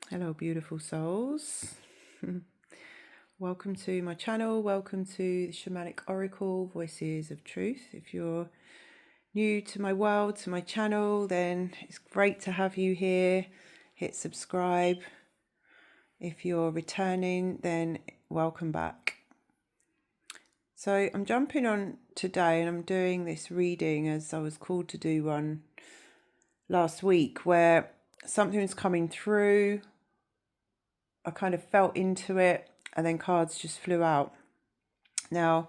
Hello, beautiful souls. Welcome to my channel. Welcome to the Shamanic Oracle Voices of Truth. If you're new to my world, to my channel, then it's great to have you here. Hit subscribe. If you're returning, then welcome back. So I'm jumping on today and I'm doing this reading as I was called to do one last week, where something was coming through. I kind of felt into it and then cards just flew out. Now,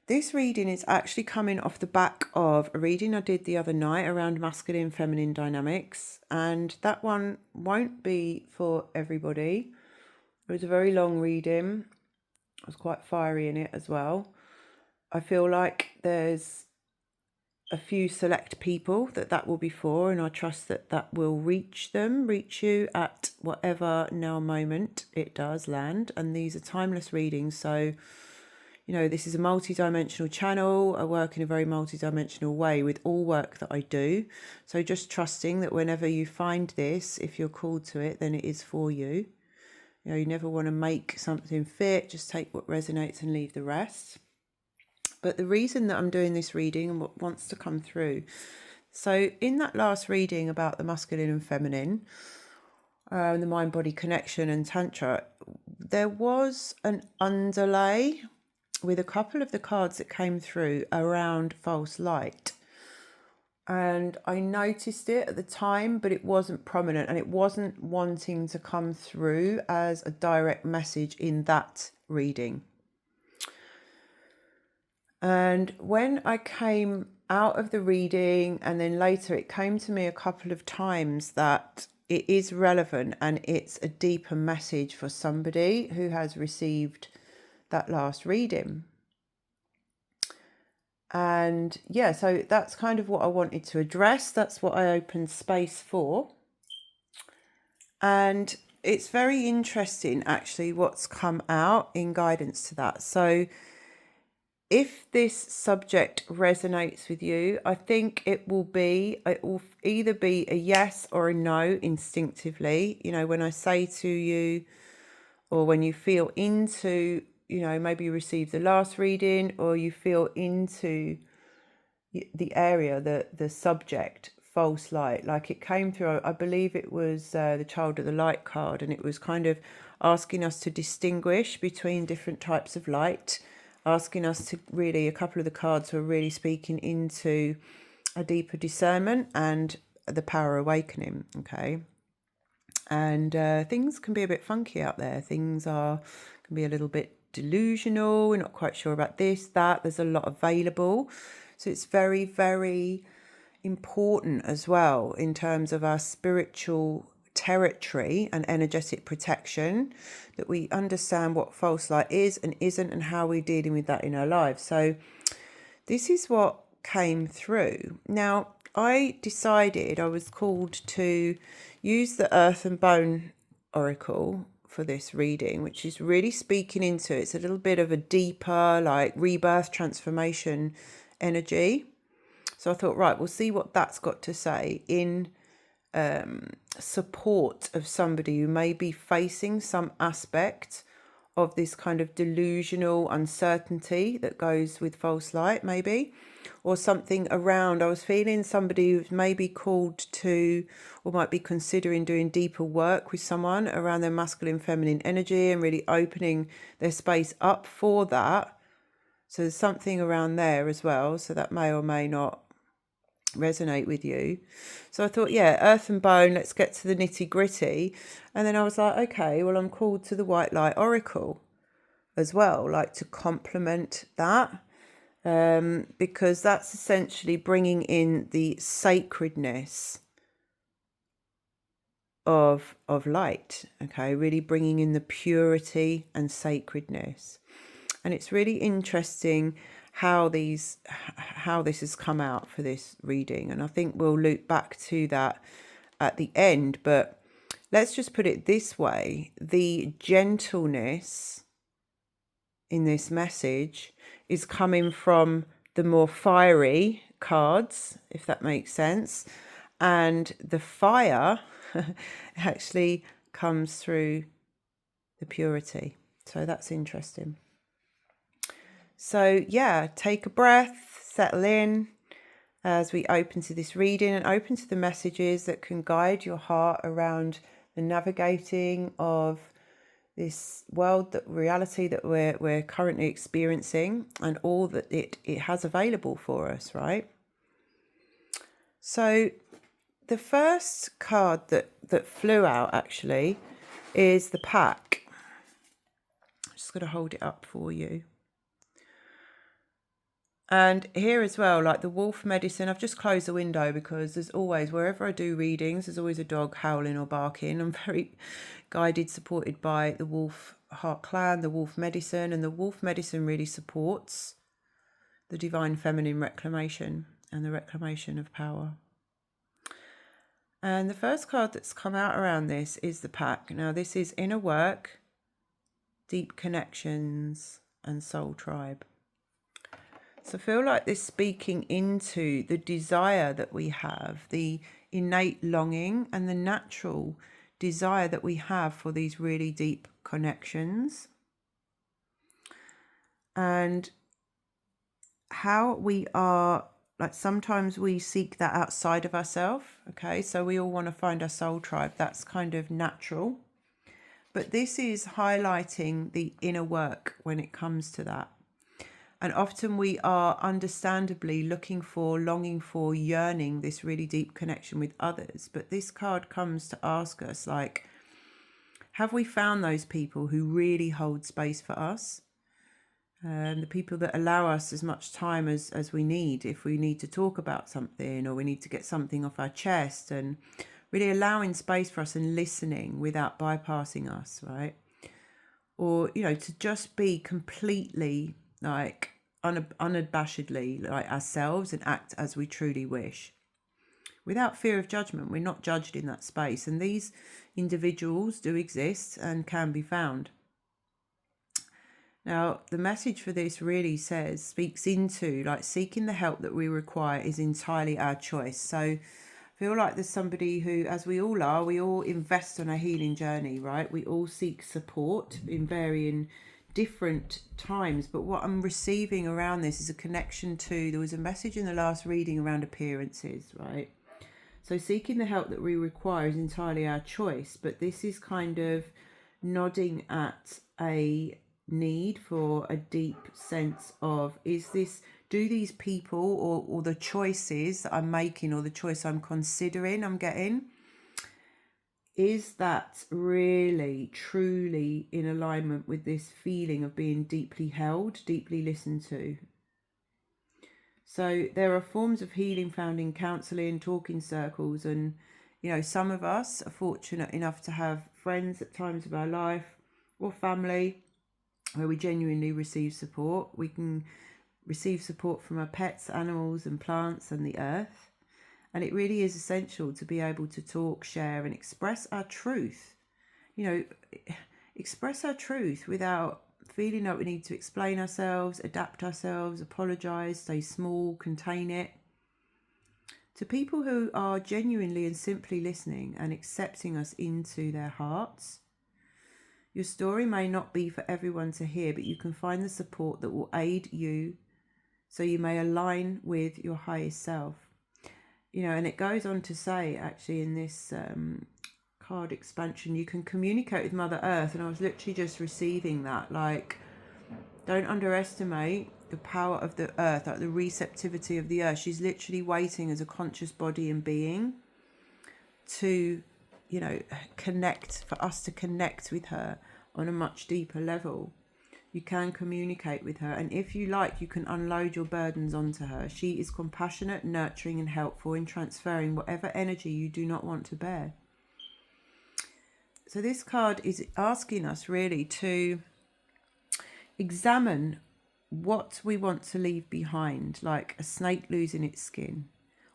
this reading is actually coming off the back of a reading I did the other night around masculine and feminine dynamics, and that one won't be for everybody. It was a very long reading. I was quite fiery in it as well. I feel like there's a few select people that will be for, and I trust that will reach you at whatever now moment it does land. And these are timeless readings, so this is a multi-dimensional channel. I work in a very multi-dimensional way with all work that I do, so just trusting that whenever you find this, if you're called to it, then it is for you. You never want to make something fit, just take what resonates and leave the rest. But the reason that I'm doing this reading and what wants to come through, so in that last reading about the masculine and feminine, the mind-body connection and tantra, there was an underlay with a couple of the cards that came through around false light. And I noticed it at the time, but it wasn't prominent and it wasn't wanting to come through as a direct message in that reading. And when I came out of the reading, and then later it came to me a couple of times that it is relevant and it's a deeper message for somebody who has received that last reading. And yeah, so that's kind of what I wanted to address. That's what I opened space for. And it's very interesting actually what's come out in guidance to that. So if this subject resonates with you, I think it will either be a yes or a no instinctively. When I say to you, or when you feel into, maybe you received the last reading, or you feel into the area, the subject, false light, like it came through. I believe it was the Child of the Light card, and it was kind of asking us to distinguish between different types of light, asking us to really, a couple of the cards were really speaking into a deeper discernment and the power awakening. Okay. And things can be a bit funky out there. Things can be a little bit delusional. We're not quite sure about this, that. There's a lot available. So it's very, very important as well in terms of our spiritual territory and energetic protection, that we understand what false light is and isn't and how we're dealing with that in our lives. So this is what came through. Now, I decided I was called to use the Earth and Bone Oracle for this reading, which is really speaking into, it's a little bit of a deeper, like rebirth, transformation energy. So I thought, right, we'll see what that's got to say in support of somebody who may be facing some aspect of this kind of delusional uncertainty that goes with false light, maybe, or something around. I was feeling somebody who's maybe called to, or might be considering doing deeper work with someone around their masculine, feminine energy and really opening their space up for that. So there's something around there as well. So that may or may not resonate with you. So I thought, yeah, Earth and Bone, let's get to the nitty gritty. And then I was like, okay, well, I'm called to the White Light Oracle as well, like to complement that, because that's essentially bringing in the sacredness of light. Okay, really bringing in the purity and sacredness. And it's really interesting how this has come out for this reading, and I think we'll loop back to that at the end. But let's just put it this way: the gentleness in this message is coming from the more fiery cards, if that makes sense, and the fire actually comes through the purity. So that's interesting. So yeah, take a breath, settle in as we open to this reading and open to the messages that can guide your heart around the navigating of this world, that reality that we're currently experiencing, and all that it has available for us, right? So the first card that flew out actually is the pack. I'm just going to hold it up for you. And here as well, like the wolf medicine, I've just closed the window because there's always, wherever I do readings, there's always a dog howling or barking. I'm very guided, supported by the wolf heart clan, the wolf medicine, and the wolf medicine really supports the divine feminine reclamation and the reclamation of power. And the first card that's come out around this is the pack. Now this is inner work, deep connections, and soul tribe. So I feel like this speaking into the desire that we have, the innate longing and the natural desire that we have for these really deep connections. And how we are, like sometimes we seek that outside of ourselves, okay? So we all want to find our soul tribe. That's kind of natural. But this is highlighting the inner work when it comes to that. And often we are understandably looking for, longing for, yearning this really deep connection with others. But this card comes to ask us, like, have we found those people who really hold space for us? The people that allow us as much time as we need, if we need to talk about something or we need to get something off our chest, and really allowing space for us and listening without bypassing us, right? Or, you know, to just be completely like unabashedly like ourselves and act as we truly wish without fear of judgment. We're not judged in that space, and these individuals do exist and can be found. Now the message for this really speaks into like seeking the help that we require is entirely our choice. So I feel like there's somebody who, as we all are, we all invest on a healing journey, right? We all seek support in varying different times, but what I'm receiving around this is a connection to, there was a message in the last reading around appearances, right? So seeking the help that we require is entirely our choice, but this is kind of nodding at a need for a deep sense of, do these people or the choices that I'm making or the choice I'm considering, I'm getting, is that really truly in alignment with this feeling of being deeply held, deeply listened to? So there are forms of healing found in counselling, talking circles, and you know, some of us are fortunate enough to have friends at times of our life or family where we genuinely receive support. We can receive support from our pets, animals and plants and the earth. And it really is essential to be able to talk, share and express our truth. You know, express our truth without feeling like we need to explain ourselves, adapt ourselves, apologise, stay small, contain it. To people who are genuinely and simply listening and accepting us into their hearts. Your story may not be for everyone to hear, but you can find the support that will aid you so you may align with your highest self. You know, and it goes on to say, actually, in this card expansion, you can communicate with Mother Earth. And I was literally just receiving that, like, don't underestimate the power of the earth, like the receptivity of the earth. She's literally waiting as a conscious body and being to, you know, connect, for us to connect with her on a much deeper level. You can communicate with her, and if you like, you can unload your burdens onto her. She is compassionate, nurturing and helpful in transferring whatever energy you do not want to bear. So this card is asking us really to examine what we want to leave behind, like a snake losing its skin,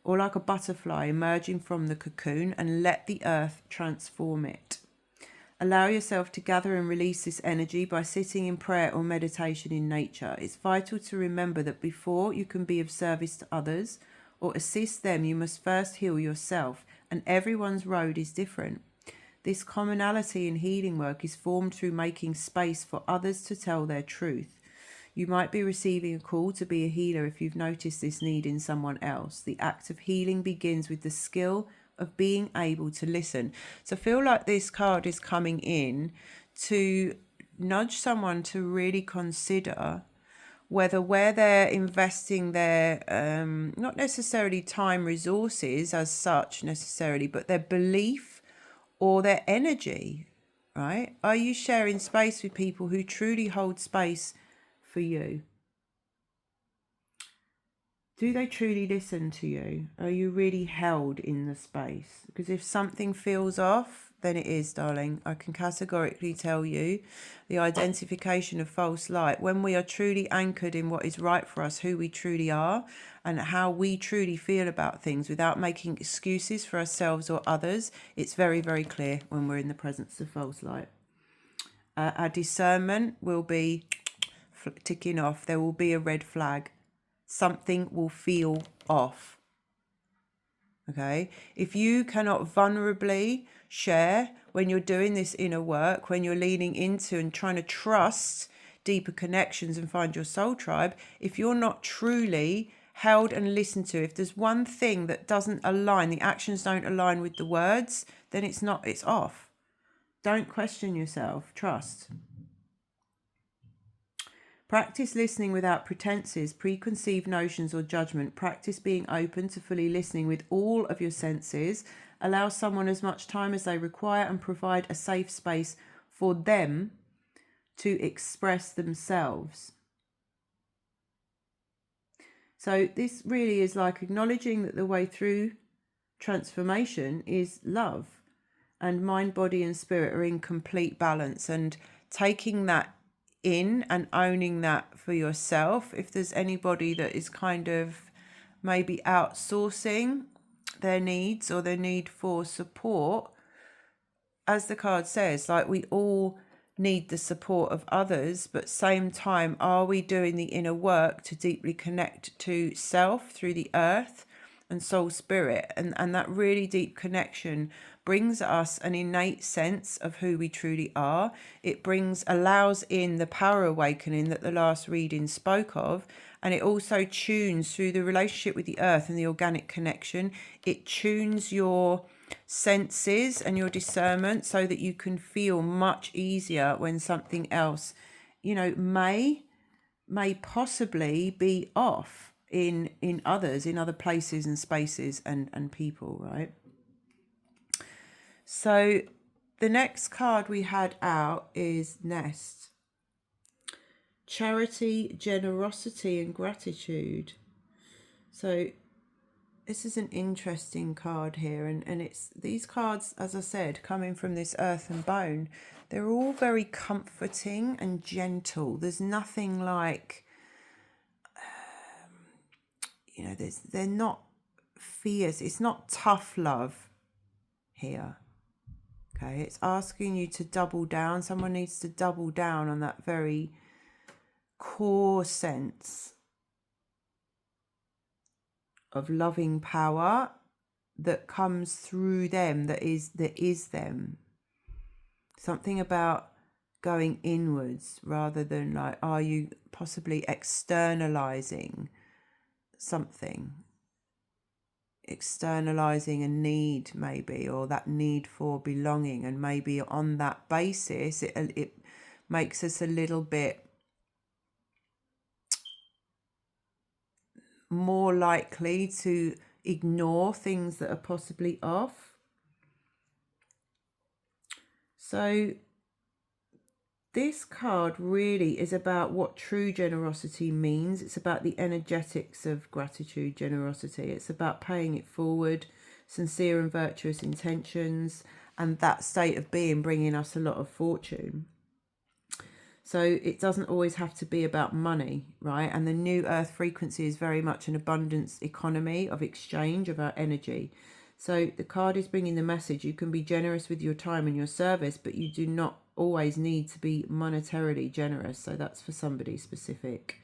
or like a butterfly emerging from the cocoon, and let the earth transform it. Allow yourself to gather and release this energy by sitting in prayer or meditation in nature. It's vital to remember that before you can be of service to others or assist them, you must first heal yourself, and everyone's road is different. This commonality in healing work is formed through making space for others to tell their truth. You might be receiving a call to be a healer if you've noticed this need in someone else. The act of healing begins with the skill of being able to listen. So I feel like this card is coming in to nudge someone to really consider whether where they're investing their not necessarily time resources as such necessarily, but their belief or their energy, right? Are you sharing space with people who truly hold space for you? Do they truly listen to you? Are you really held in the space? Because if something feels off, then it is, darling. I can categorically tell you the identification of false light. When we are truly anchored in what is right for us, who we truly are, and how we truly feel about things without making excuses for ourselves or others, it's very, very clear when we're in the presence of false light. Our discernment will be ticking off. There will be a red flag. Something will feel off. Okay, if you cannot vulnerably share when you're doing this inner work, when you're leaning into and trying to trust deeper connections and find your soul tribe, if you're not truly held and listened to, if there's one thing that doesn't align, the actions don't align with the words, then it's off. Don't question yourself. Trust. Practice listening without pretenses, preconceived notions or judgment. Practice being open to fully listening with all of your senses. Allow someone as much time as they require and provide a safe space for them to express themselves. So this really is like acknowledging that the way through transformation is love, and mind, body and spirit are in complete balance, and taking that in and owning that for yourself. If there's anybody that is kind of maybe outsourcing their needs or their need for support, as the card says, like, we all need the support of others, but same time, are we doing the inner work to deeply connect to self through the earth and soul spirit? And that really deep connection brings us an innate sense of who we truly are. It allows in the power awakening that the last reading spoke of, and it also tunes through the relationship with the earth and the organic connection. It tunes your senses and your discernment so that you can feel much easier when something else, may possibly be off in others, in other places and spaces and people, right? So the next card we had out is Nest. Charity, generosity and gratitude. So this is an interesting card here, and it's these cards, as I said, coming from this earth and bone, they're all very comforting and gentle. There's nothing like, they're not fierce. It's not tough love here. Okay, it's asking you to double down. Someone needs to double down on that very core sense of loving power that comes through them, that is them. Something about going inwards rather than like, are you possibly externalizing something? Externalizing a need maybe, or that need for belonging, and maybe on that basis it makes us a little bit more likely to ignore things that are possibly off. So this card really is about what true generosity means. It's about the energetics of gratitude, generosity. It's about paying it forward, sincere and virtuous intentions, and that state of being bringing us a lot of fortune. So it doesn't always have to be about money, right? And the new earth frequency is very much an abundance economy of exchange of our energy. So the card is bringing the message: you can be generous with your time and your service, but you do not always need to be monetarily generous. So that's for somebody specific.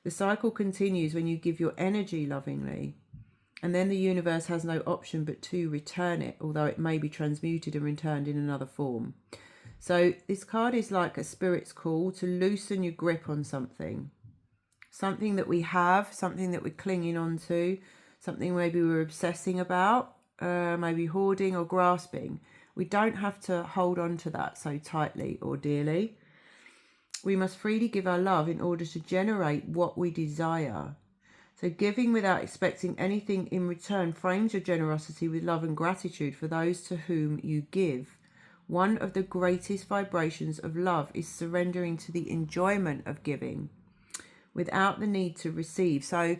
The cycle continues when you give your energy lovingly. And then the universe has no option but to return it, although it may be transmuted and returned in another form. So this card is like a spirit's call to loosen your grip on something. Something that we have, something that we're clinging on to, something maybe we're obsessing about, maybe hoarding or grasping. We don't have to hold on to that so tightly or dearly. We must freely give our love in order to generate what we desire. So giving without expecting anything in return frames your generosity with love and gratitude for those to whom you give. One of the greatest vibrations of love is surrendering to the enjoyment of giving without the need to receive. So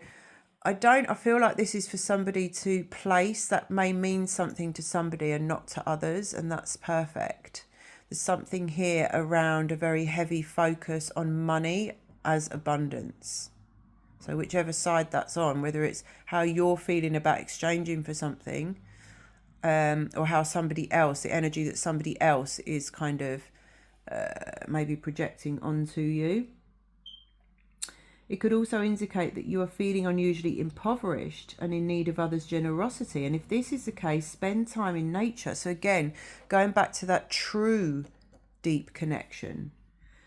I feel like this is for somebody to place that may mean something to somebody and not to others, and that's perfect. There's something here around a very heavy focus on money as abundance. So whichever side that's on, whether it's how you're feeling about exchanging for something, or how somebody else, the energy that somebody else is kind of maybe projecting onto you. It could also indicate that you are feeling unusually impoverished and in need of others' generosity. And if this is the case, spend time in nature. So again, going back to that true deep connection.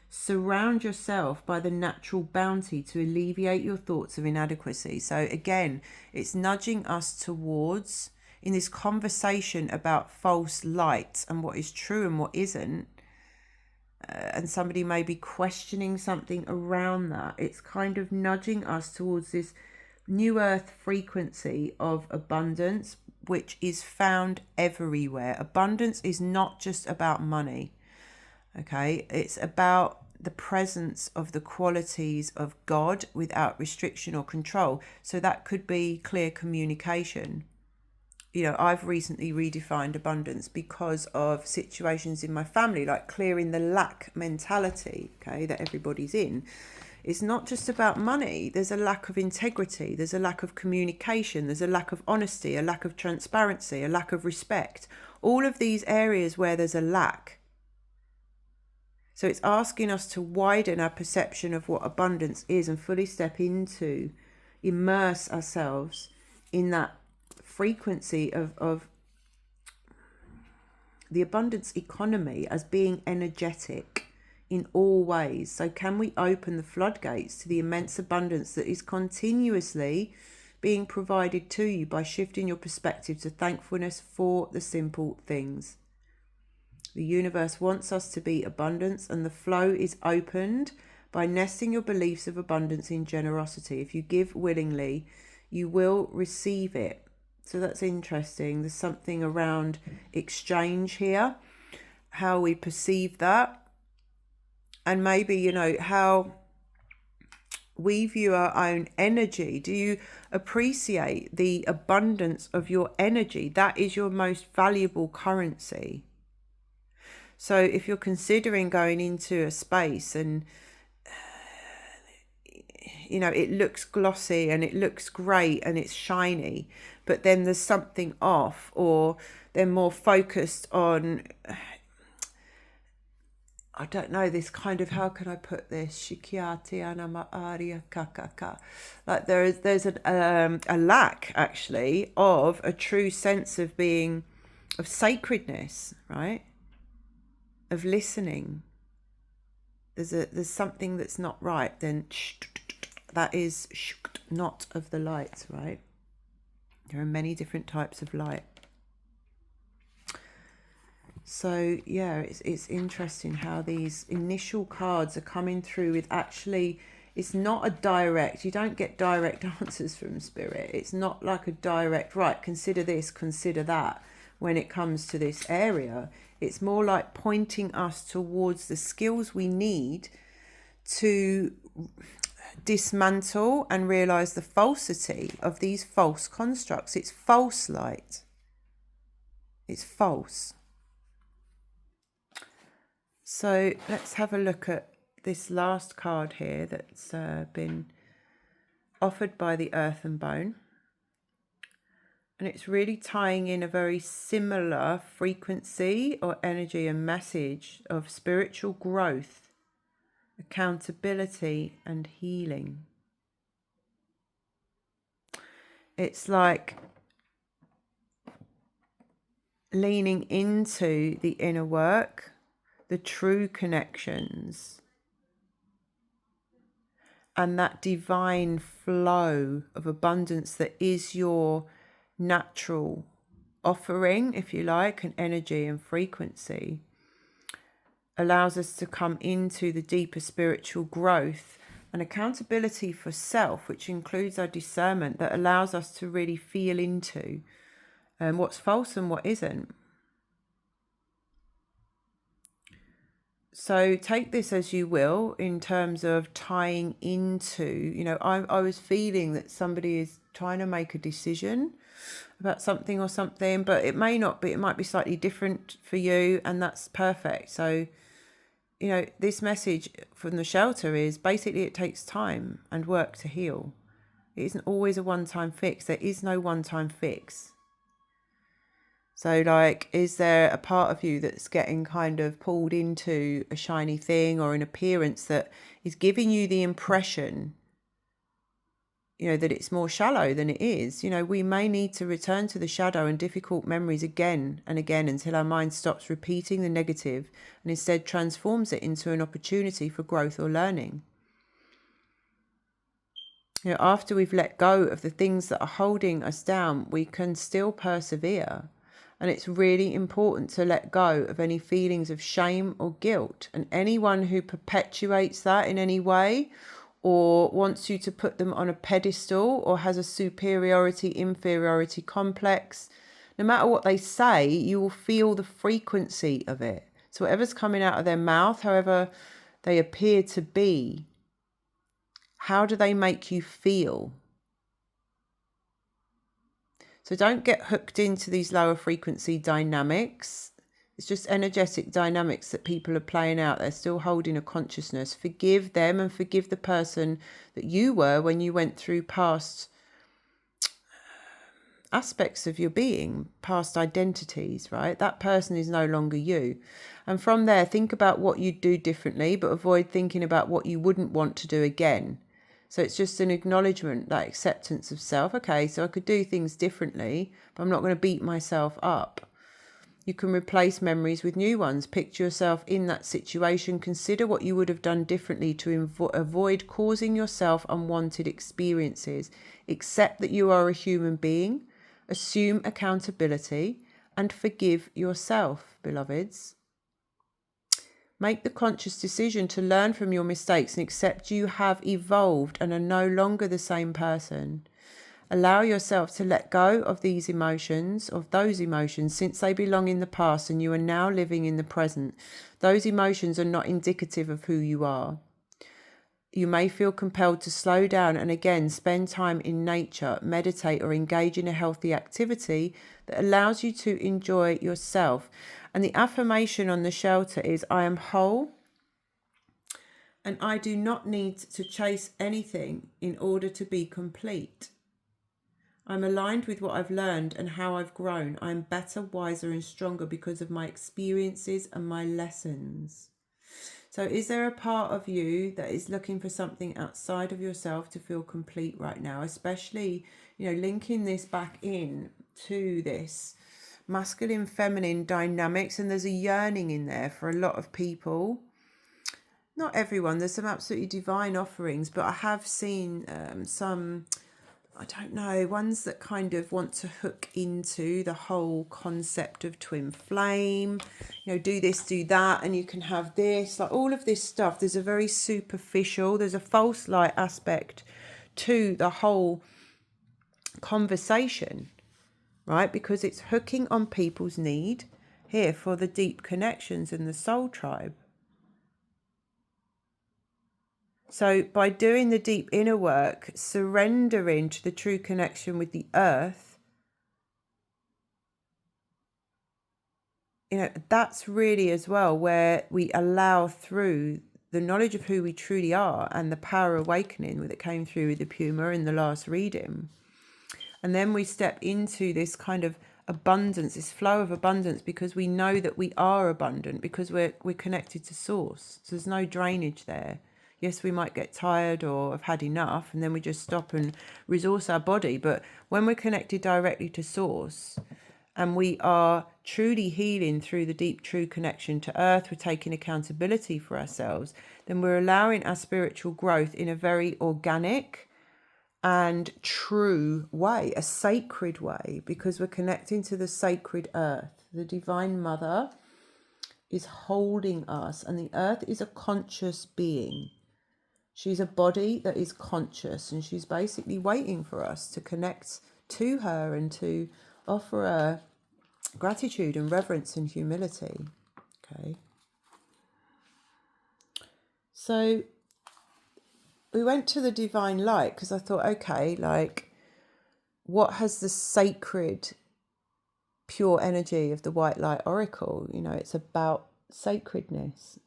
Surround yourself by the natural bounty to alleviate your thoughts of inadequacy. So again, it's nudging us towards, in this conversation about false light and what is true and what isn't, and somebody may be questioning something around that, it's kind of nudging us towards this new earth frequency of abundance, which is found everywhere. Abundance is not just about money, okay? It's about the presence of the qualities of God without restriction or control. So that could be clear communication. You know, I've recently redefined abundance because of situations in my family, like clearing the lack mentality, okay, that everybody's in. It's not just about money. There's a lack of integrity. There's a lack of communication. There's a lack of honesty, a lack of transparency, a lack of respect. All of these areas where there's a lack. So it's asking us to widen our perception of what abundance is and fully step into, immerse ourselves in that frequency of the abundance economy as being energetic in all ways. So can we open the floodgates to the immense abundance that is continuously being provided to you by shifting your perspective to thankfulness for the simple things? The universe wants us to be abundance, and the flow is opened by nesting your beliefs of abundance in generosity. If you give willingly, you will receive it. So that's interesting. There's something around exchange here, how we perceive that, and maybe, you know, how we view our own energy. Do you appreciate the abundance of your energy? That is your most valuable currency. So if you're considering going into a space and, you know, it looks glossy and it looks great and it's shiny, but then there's something off, or they're more focused on, I don't know, this kind of, how can I put this? Shikiati anama aria kakaka. Like there's a lack actually of a true sense of being, of sacredness, right? Of listening. There's something that's not right, then that is not of the light, right? There are many different types of light. So yeah, it's interesting how these initial cards are coming through with, actually, it's not a direct, you don't get direct answers from Spirit. It's not like a direct, right, consider this, consider that. When it comes to this area, it's more like pointing us towards the skills we need to dismantle and realize the falsity of these false constructs. It's false light. It's false. So let's have a look at this last card here that's been offered by the Earth and Bone. And it's really tying in a very similar frequency or energy and message of spiritual growth, accountability, and healing. It's like leaning into the inner work, the true connections, and that divine flow of abundance that is your natural offering, if you like, and energy and frequency, allows us to come into the deeper spiritual growth and accountability for self, which includes our discernment, that allows us to really feel into what's false and what isn't. So take this as you will in terms of tying into, I was feeling that somebody is trying to make a decision about something or something, but it may not be, it might be slightly different for you, and that's perfect. So, this message from the shelter is basically it takes time and work to heal. It isn't always a one-time fix. There is no one-time fix. So like, is there a part of you that's getting kind of pulled into a shiny thing or an appearance that is giving you the impression, that it's more shallow than it is? We may need to return to the shadow and difficult memories again and again until our mind stops repeating the negative and instead transforms it into an opportunity for growth or learning. After we've let go of the things that are holding us down, we can still persevere. And it's really important to let go of any feelings of shame or guilt. And anyone who perpetuates that in any way, or wants you to put them on a pedestal, or has a superiority-inferiority complex, no matter what they say, you will feel the frequency of it. So whatever's coming out of their mouth, however they appear to be, how do they make you feel? So don't get hooked into these lower frequency dynamics. It's just energetic dynamics that people are playing out. They're still holding a consciousness. Forgive them and forgive the person that you were when you went through past aspects of your being, past identities, right? That person is no longer you. And from there, think about what you'd do differently, but avoid thinking about what you wouldn't want to do again. So it's just an acknowledgement, that acceptance of self. Okay, so I could do things differently, but I'm not going to beat myself up. You can replace memories with new ones. Picture yourself in that situation. Consider what you would have done differently to avoid causing yourself unwanted experiences. Accept that you are a human being. Assume accountability and forgive yourself, beloveds. Make the conscious decision to learn from your mistakes and accept you have evolved and are no longer the same person. Allow yourself to let go of these emotions, of those emotions, since they belong in the past and you are now living in the present. Those emotions are not indicative of who you are. You may feel compelled to slow down and again spend time in nature, meditate, or engage in a healthy activity that allows you to enjoy yourself. And the affirmation on the shelter is, I am whole and I do not need to chase anything in order to be complete. I'm aligned with what I've learned and how I've grown. I'm better, wiser, and stronger because of my experiences and my lessons. So is there a part of you that is looking for something outside of yourself to feel complete right now? Especially, linking this back in to this masculine, feminine dynamics. And there's a yearning in there for a lot of people. Not everyone. There's some absolutely divine offerings, but I have seen some, I don't know, ones that kind of want to hook into the whole concept of twin flame, do this, do that, and you can have this, like all of this stuff. There's a very superficial, there's a false light aspect to the whole conversation, right? Because it's hooking on people's need here for the deep connections in the soul tribe. So by doing the deep inner work, surrendering to the true connection with the earth, that's really as well where we allow through the knowledge of who we truly are and the power awakening that came through with the Puma in the last reading. And then we step into this kind of abundance, this flow of abundance, because we know that we are abundant, because we're connected to source. So there's no drainage there. Yes, we might get tired or have had enough, and then we just stop and resource our body. But when we're connected directly to source and we are truly healing through the deep true connection to earth, we're taking accountability for ourselves, then we're allowing our spiritual growth in a very organic and true way, a sacred way, because we're connecting to the sacred earth. The Divine Mother is holding us, and the earth is a conscious being. She's a body that is conscious, and she's basically waiting for us to connect to her and to offer her gratitude and reverence and humility. Okay. So we went to the divine light because I thought, okay, like, what has the sacred, pure energy of the white light oracle? You know, it's about sacredness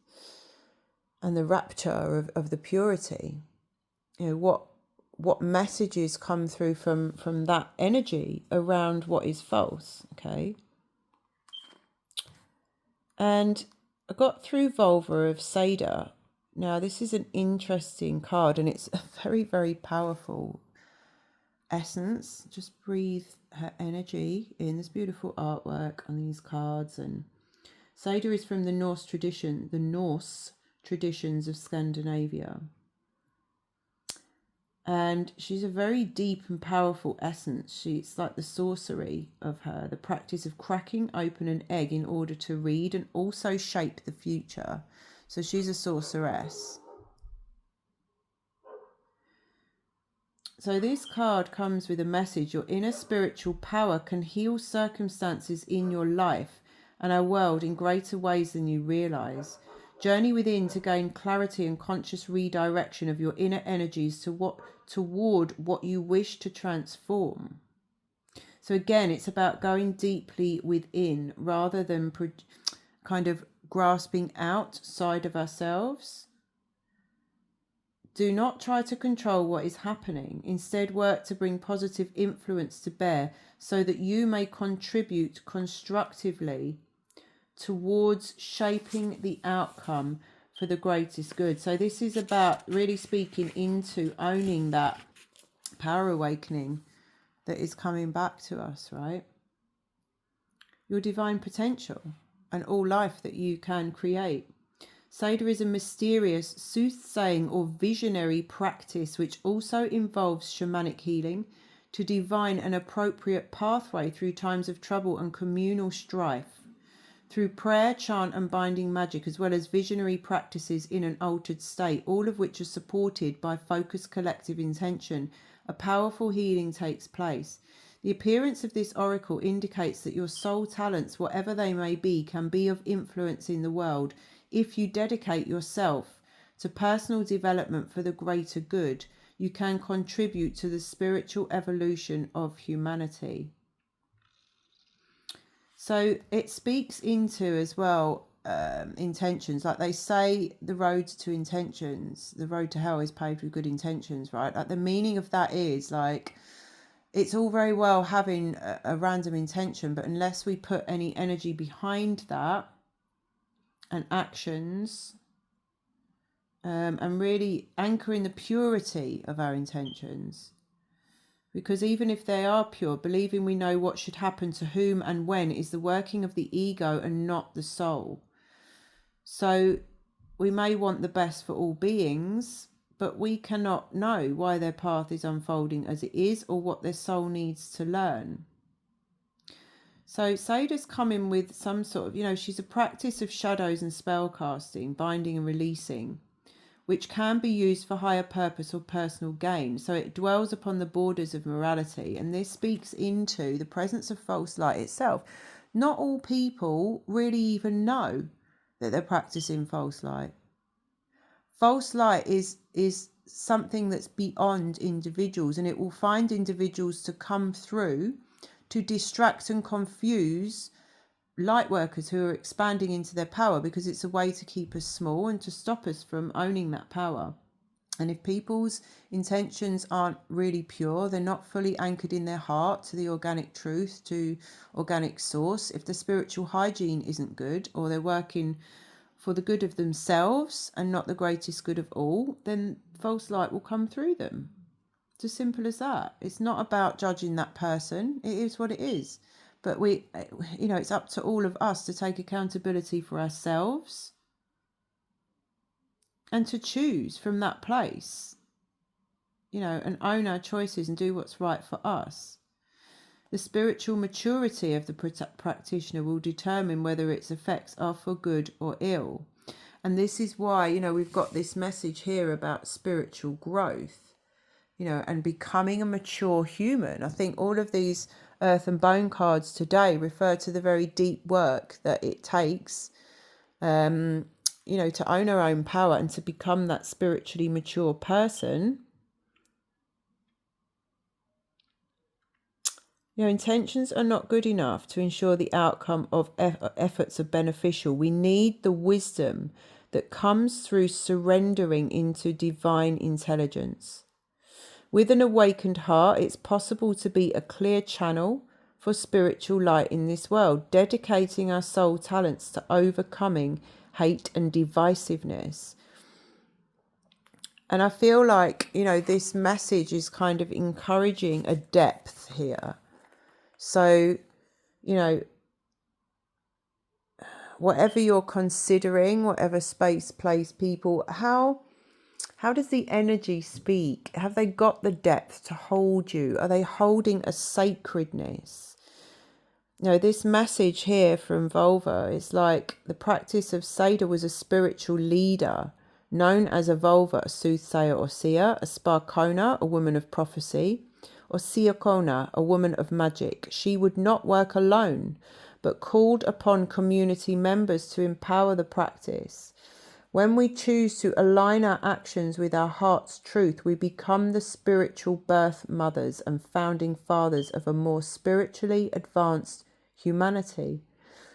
and the rapture of the purity. You know, what messages come through from that energy around what is false. Okay. And I got through Vulva of Seda. Now, this is an interesting card, and it's a very, very powerful essence. Just breathe her energy in. This beautiful artwork on these cards. And Seda is from the Norse traditions of Scandinavia. And she's a very deep and powerful essence. It's like the sorcery of her, the practice of cracking open an egg in order to read and also shape the future. So she's a sorceress. So this card comes with a message. Your inner spiritual power can heal circumstances in your life and our world in greater ways than you realize. Journey within to gain clarity and conscious redirection of your inner energies toward what you wish to transform. So again, it's about going deeply within rather than kind of grasping outside of ourselves. Do not try to control what is happening. Instead, work to bring positive influence to bear so that you may contribute constructively towards shaping the outcome for the greatest good. So this is about really speaking into owning that power awakening that is coming back to us, right? Your divine potential and all life that you can create. Seda is a mysterious soothsaying or visionary practice which also involves shamanic healing to divine an appropriate pathway through times of trouble and communal strife, through prayer, chant and binding magic, as well as visionary practices in an altered state, all of which are supported by focused collective intention. A powerful healing takes place. The appearance of this oracle indicates that your soul talents, whatever they may be, can be of influence in the world if you dedicate yourself to personal development for the greater good. You can contribute to the spiritual evolution of humanity. So it speaks into as well intentions. Like they say, the road to intentions, the road to hell is paved with good intentions, right? Like the meaning of that is like, it's all very well having a random intention, but unless we put any energy behind that and actions, and really anchoring the purity of our intentions, because even if they are pure, believing we know what should happen to whom and when is the working of the ego and not the soul. So we may want the best for all beings, but we cannot know why their path is unfolding as it is or what their soul needs to learn. So Seda's coming with some sort of, she's a practice of shadows and spell casting, binding and releasing, which can be used for higher purpose or personal gain. So it dwells upon the borders of morality, and this speaks into the presence of false light itself. Not all people really even know that they're practicing false light. False light is something that's beyond individuals, and it will find individuals to come through to distract and confuse light workers who are expanding into their power, because it's a way to keep us small and to stop us from owning that power. And if people's intentions aren't really pure, they're not fully anchored in their heart to the organic truth, to organic source, if the spiritual hygiene isn't good, or they're working for the good of themselves and not the greatest good of all, then false light will come through them. It's as simple as that. It's not about judging that person. It is what it is. But it's up to all of us to take accountability for ourselves and to choose from that place, and own our choices and do what's right for us. The spiritual maturity of the practitioner will determine whether its effects are for good or ill. And this is why, we've got this message here about spiritual growth, and becoming a mature human. I think all of these earth and bone cards today refer to the very deep work that it takes, to own our own power and to become that spiritually mature person. Intentions are not good enough to ensure the outcome of efforts are beneficial. We need the wisdom that comes through surrendering into divine intelligence. With an awakened heart, it's possible to be a clear channel for spiritual light in this world, dedicating our soul talents to overcoming hate and divisiveness. And I feel like, this message is kind of encouraging a depth here. So, whatever you're considering, whatever space, place, people, how does the energy speak? Have they got the depth to hold you? Are they holding a sacredness? This message here from Vulva is like the practice of Seda was a spiritual leader, known as a Vulva, a soothsayer or seer, a Sparkona, a woman of prophecy, or Siakona, a woman of magic. She would not work alone, but called upon community members to empower the practice. When we choose to align our actions with our heart's truth, we become the spiritual birth mothers and founding fathers of a more spiritually advanced humanity.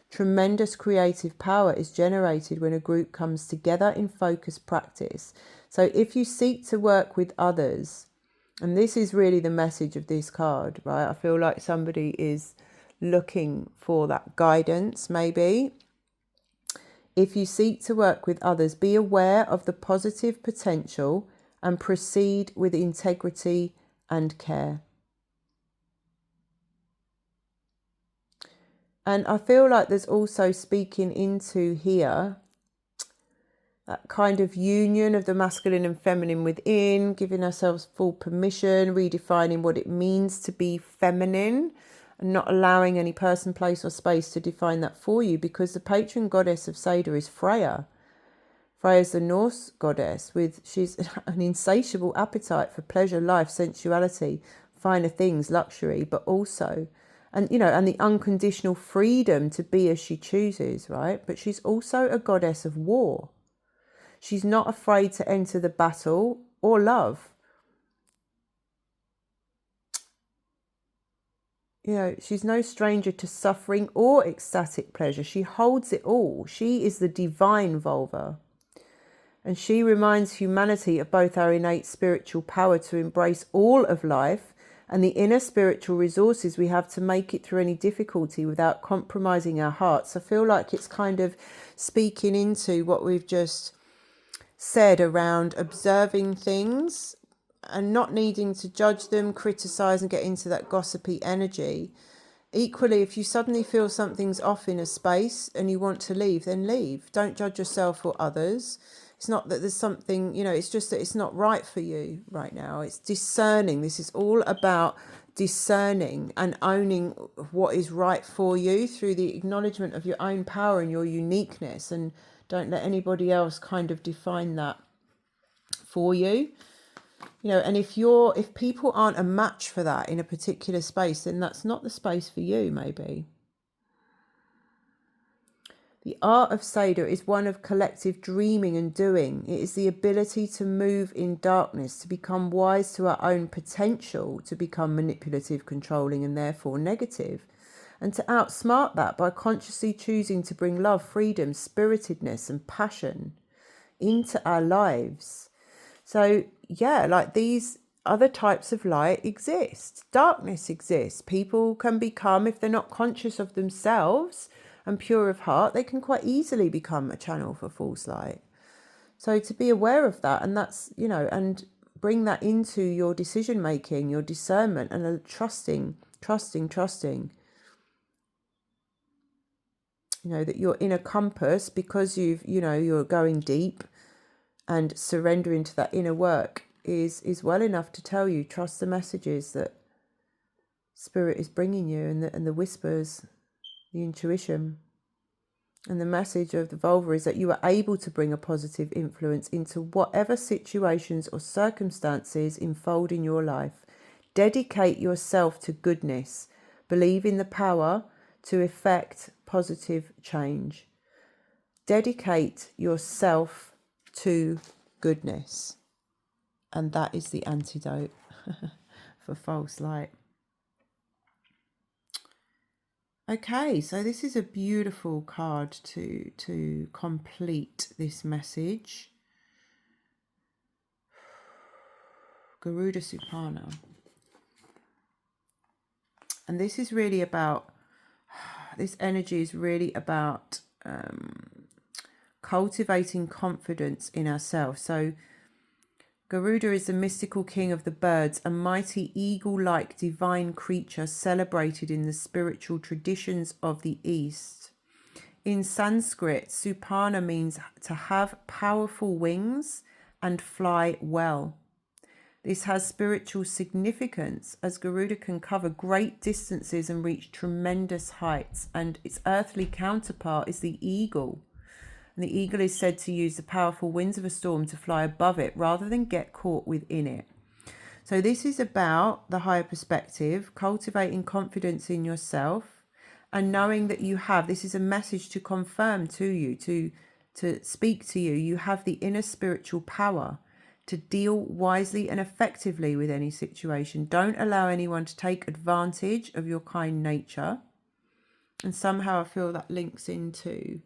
Tremendous creative power is generated when a group comes together in focused practice. So if you seek to work with others, and this is really the message of this card, right? I feel like somebody is looking for that guidance, maybe. If you seek to work with others, be aware of the positive potential and proceed with integrity and care. And I feel like there's also speaking into here that kind of union of the masculine and feminine within, giving ourselves full permission, redefining what it means to be feminine, and not allowing any person, place or space to define that for you, because the patron goddess of Seda is Freya. Freya is the Norse goddess. She's an insatiable appetite for pleasure, life, sensuality, finer things, luxury, but also, and the unconditional freedom to be as she chooses, right? But she's also a goddess of war. She's not afraid to enter the battle or love. She's no stranger to suffering or ecstatic pleasure. She holds it all. She is the divine Vulva. And she reminds humanity of both our innate spiritual power to embrace all of life and the inner spiritual resources we have to make it through any difficulty without compromising our hearts. I feel like it's kind of speaking into what we've just said around observing things and not needing to judge them, criticize and get into that gossipy energy. Equally, if you suddenly feel something's off in a space and you want to leave, then leave. Don't judge yourself or others. It's not that there's something, it's just that it's not right for you right now. It's discerning. This is all about discerning and owning what is right for you through the acknowledgement of your own power and your uniqueness, and don't let anybody else kind of define that for you. And if people aren't a match for that in a particular space, then that's not the space for you, maybe. The art of Seda is one of collective dreaming and doing. It is the ability to move in darkness, to become wise to our own potential, to become manipulative, controlling, and therefore negative, and to outsmart that by consciously choosing to bring love, freedom, spiritedness, and passion into our lives. So, like these other types of light exist. Darkness exists. People can become, if they're not conscious of themselves and pure of heart, they can quite easily become a channel for false light. So to be aware of that, and that's, and bring that into your decision making, your discernment, and trusting, that you're in a compass because you're going deep, and surrendering to that inner work is well enough to tell you, trust the messages that Spirit is bringing you, and the whispers, the intuition. And the message of the vulva is that you are able to bring a positive influence into whatever situations or circumstances unfold in your life. Dedicate yourself to goodness. Believe in the power to effect positive change. Dedicate yourself to goodness. And that is the antidote for false light. Okay, so this is a beautiful card to complete this message. Garuda Supana. And this is really about, this energy is really about cultivating confidence in ourselves. So Garuda is the mystical king of the birds, a mighty eagle-like divine creature celebrated in the spiritual traditions of the East. In Sanskrit, Supana means to have powerful wings and fly well. This has spiritual significance as Garuda can cover great distances and reach tremendous heights, and its earthly counterpart is the eagle. And the eagle is said to use the powerful winds of a storm to fly above it rather than get caught within it. So this is about the higher perspective, cultivating confidence in yourself, and knowing that you have, this is a message to confirm to you, to speak to you, you have the inner spiritual power to deal wisely and effectively with any situation. Don't allow anyone to take advantage of your kind nature. And somehow I feel that links into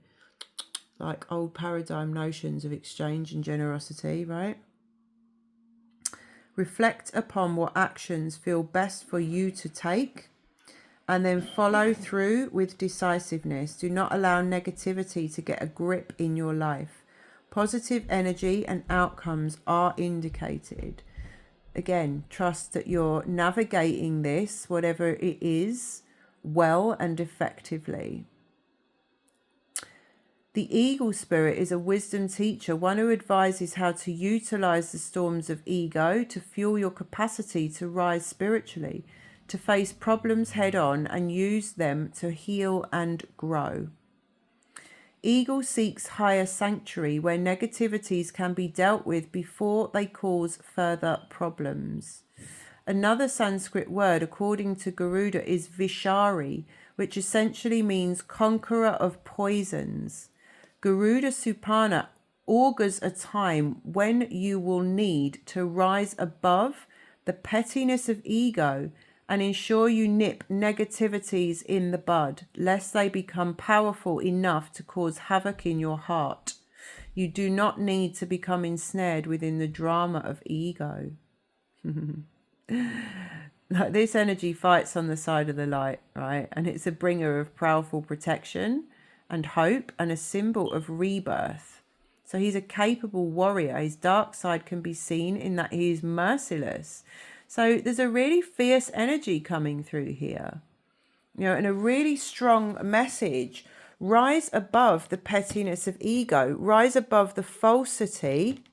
like old paradigm notions of exchange and generosity, right? Reflect upon what actions feel best for you to take, and then follow through with decisiveness. Do not allow negativity to get a grip in your life. Positive energy and outcomes are indicated. Again, trust that you're navigating this, whatever it is, well and effectively. The eagle spirit is a wisdom teacher, one who advises how to utilize the storms of ego to fuel your capacity to rise spiritually, to face problems head on and use them to heal and grow. Eagle seeks higher sanctuary where negativities can be dealt with before they cause further problems. Another Sanskrit word, according to Garuda, is Vishari, which essentially means conqueror of poisons. Garuda Supana augurs a time when you will need to rise above the pettiness of ego and ensure you nip negativities in the bud, lest they become powerful enough to cause havoc in your heart. You do not need to become ensnared within the drama of ego. Like this energy fights on the side of the light, right? And it's a bringer of powerful protection and hope and a symbol of rebirth. So he's a capable warrior. His dark side can be seen in that he is merciless. So there's a really fierce energy coming through here, and a really strong message. Rise above the pettiness of ego, rise above the falsity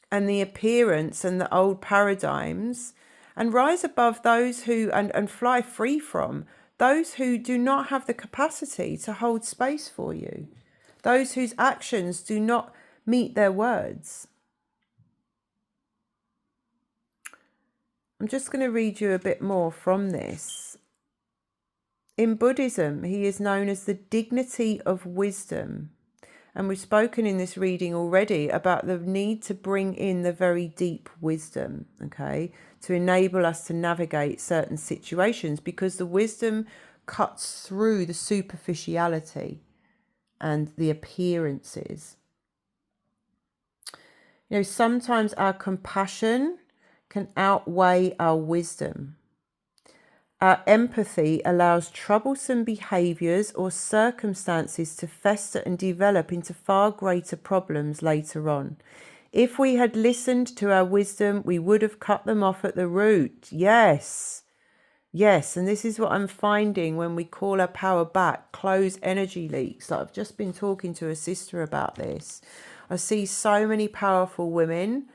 and the appearance and the old paradigms, and rise above those who, and fly free from those who do not have the capacity to hold space for you, those whose actions do not meet their words. I'm just going to read you a bit more from this. In Buddhism, he is known as the dignity of wisdom. And we've spoken in this reading already about the need to bring in the very deep wisdom, okay, to enable us to navigate certain situations, because the wisdom cuts through the superficiality and the appearances. Sometimes our compassion can outweigh our wisdom. Our empathy allows troublesome behaviours or circumstances to fester and develop into far greater problems later on. If we had listened to our wisdom, we would have cut them off at the root. Yes. Yes, and this is what I'm finding when we call our power back, close energy leaks. Like I've just been talking to a sister about this. I see so many powerful women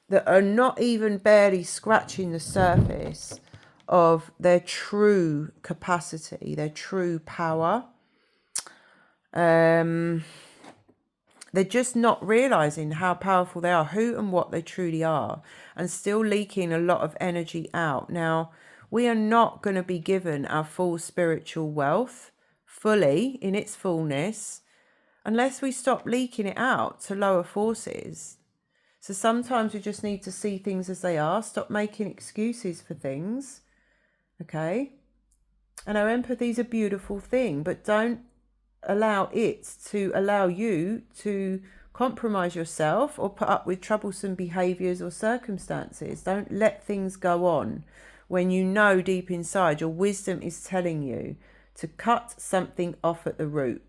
that are not even barely scratching the surface of their true capacity, their true power. They're just not realizing how powerful they are, who and what they truly are, and still leaking a lot of energy out. Now, we are not going to be given our full spiritual wealth fully in its fullness unless we stop leaking it out to lower forces. So sometimes we just need to see things as they are, stop making excuses for things. Okay? And our empathy is a beautiful thing, but don't allow it to allow you to compromise yourself or put up with troublesome behaviors or circumstances. Don't let things go on when you know deep inside your wisdom is telling you to cut something off at the root.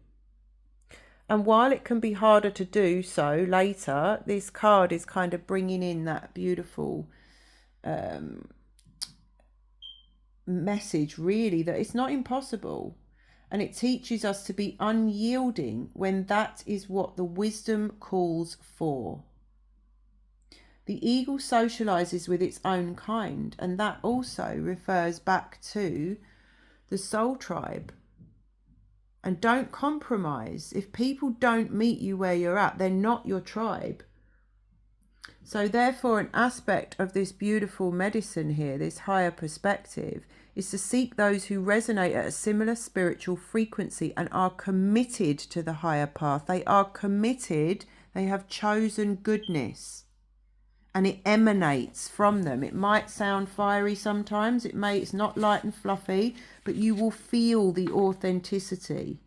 And while it can be harder to do so later, this card is kind of bringing in that beautiful message, really, that it's not impossible. And it teaches us to be unyielding when that is what the wisdom calls for. The eagle socializes with its own kind, and that also refers back to the soul tribe. And don't compromise. If people don't meet you where you're at, they're not your tribe. So therefore, an aspect of this beautiful medicine here, this higher perspective, is to seek those who resonate at a similar spiritual frequency and are committed to the higher path. They are committed. They have chosen goodness. And it emanates from them. It might sound fiery sometimes. It's not light and fluffy, but you will feel the authenticity.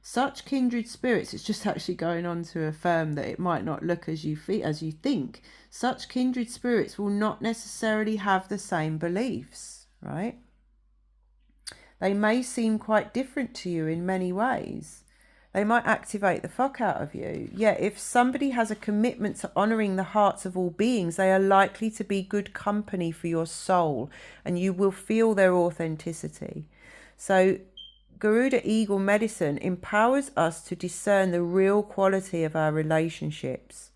Such kindred spirits, it's just actually going on to affirm that it might not look as you think. Such kindred spirits will not necessarily have the same beliefs, right? They may seem quite different to you in many ways. They might activate the fuck out of you. Yet if somebody has a commitment to honouring the hearts of all beings, they are likely to be good company for your soul, and you will feel their authenticity. So Garuda Eagle Medicine empowers us to discern the real quality of our relationships.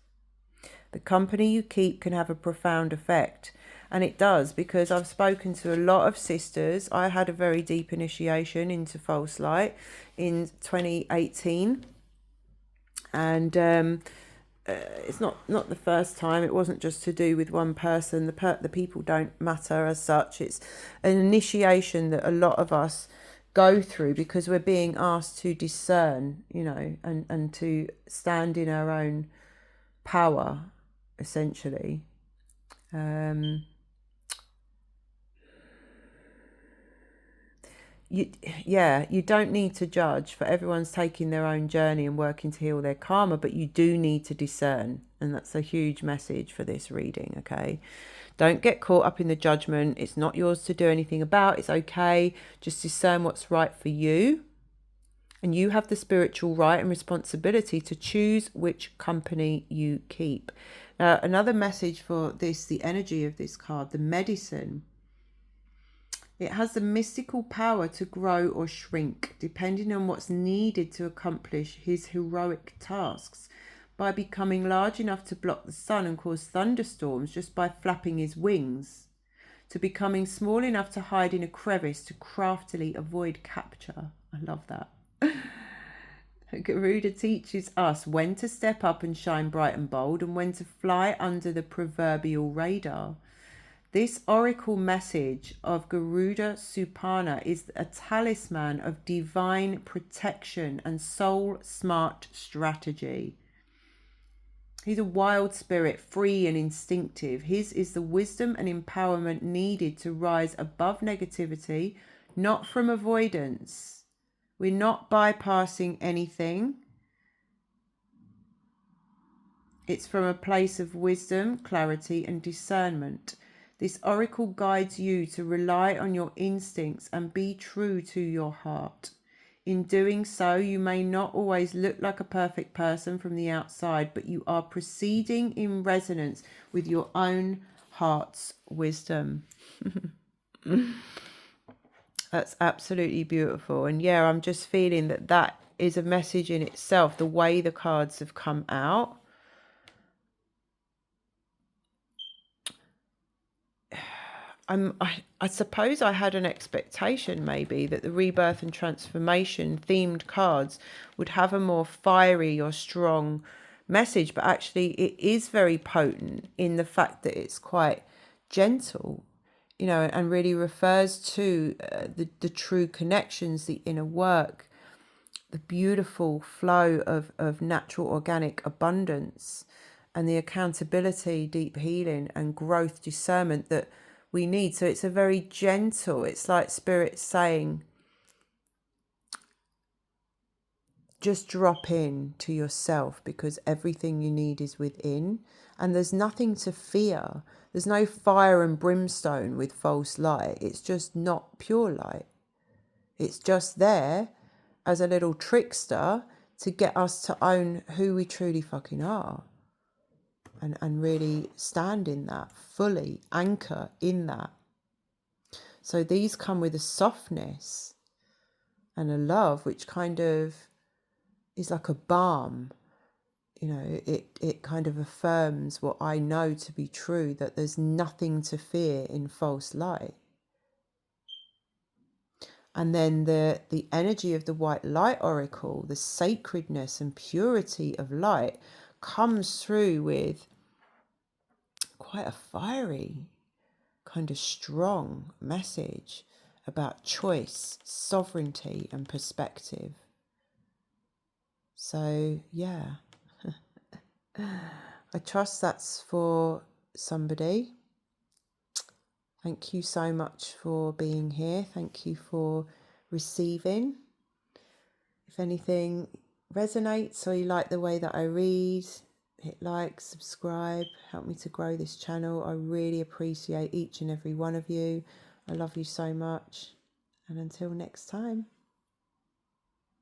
The company you keep can have a profound effect. And it does, because I've spoken to a lot of sisters. I had a very deep initiation into false light in 2018. And it's not the first time. It wasn't just to do with one person. The people don't matter as such. It's an initiation that a lot of us go through because we're being asked to discern, and to stand in our own power, essentially. You don't need to judge, for everyone's taking their own journey and working to heal their karma, but you do need to discern. And that's a huge message for this reading, okay? Don't get caught up in the judgment. It's not yours to do anything about. It's okay. Just discern what's right for you. And you have the spiritual right and responsibility to choose which company you keep. Now, another message for this, the energy of this card, the medicine. It has the mystical power to grow or shrink, depending on what's needed to accomplish his heroic tasks, by becoming large enough to block the sun and cause thunderstorms just by flapping his wings, to becoming small enough to hide in a crevice to craftily avoid capture. I love that. Garuda teaches us when to step up and shine bright and bold, and when to fly under the proverbial radar. This oracle message of Garuda Supana is a talisman of divine protection and soul smart strategy. He's a wild spirit, free and instinctive. His is the wisdom and empowerment needed to rise above negativity, not from avoidance. We're not bypassing anything. It's from a place of wisdom, clarity, and discernment. This oracle guides you to rely on your instincts and be true to your heart. In doing so, you may not always look like a perfect person from the outside, but you are proceeding in resonance with your own heart's wisdom. That's absolutely beautiful. And yeah, I'm just feeling that that is a message in itself, the way the cards have come out. I suppose I had an expectation maybe that the rebirth and transformation themed cards would have a more fiery or strong message, but actually it is very potent in the fact that it's quite gentle, you know, and really refers to the true connections, the inner work, the beautiful flow of natural organic abundance, and the accountability, deep healing and growth discernment that we need. So it's a very gentle, it's like Spirit saying, just drop in to yourself because everything you need is within and there's nothing to fear. There's no fire and brimstone with false light. It's just not pure light. It's just there as a little trickster to get us to own who we truly fucking are. And really stand in that, fully anchor in that. So these come with a softness and a love which kind of is like a balm. You know, it kind of affirms what I know to be true, that there's nothing to fear in false light. And then the energy of the white light oracle, the sacredness and purity of light, comes through with quite a fiery, kind of strong message about choice, sovereignty, and perspective. So, yeah, I trust that's for somebody. Thank you so much for being here. Thank you for receiving. If anything resonates or you like the way that I read, hit like, subscribe, help me to grow this channel. I really appreciate each and every one of you. I love you so much. And until next time.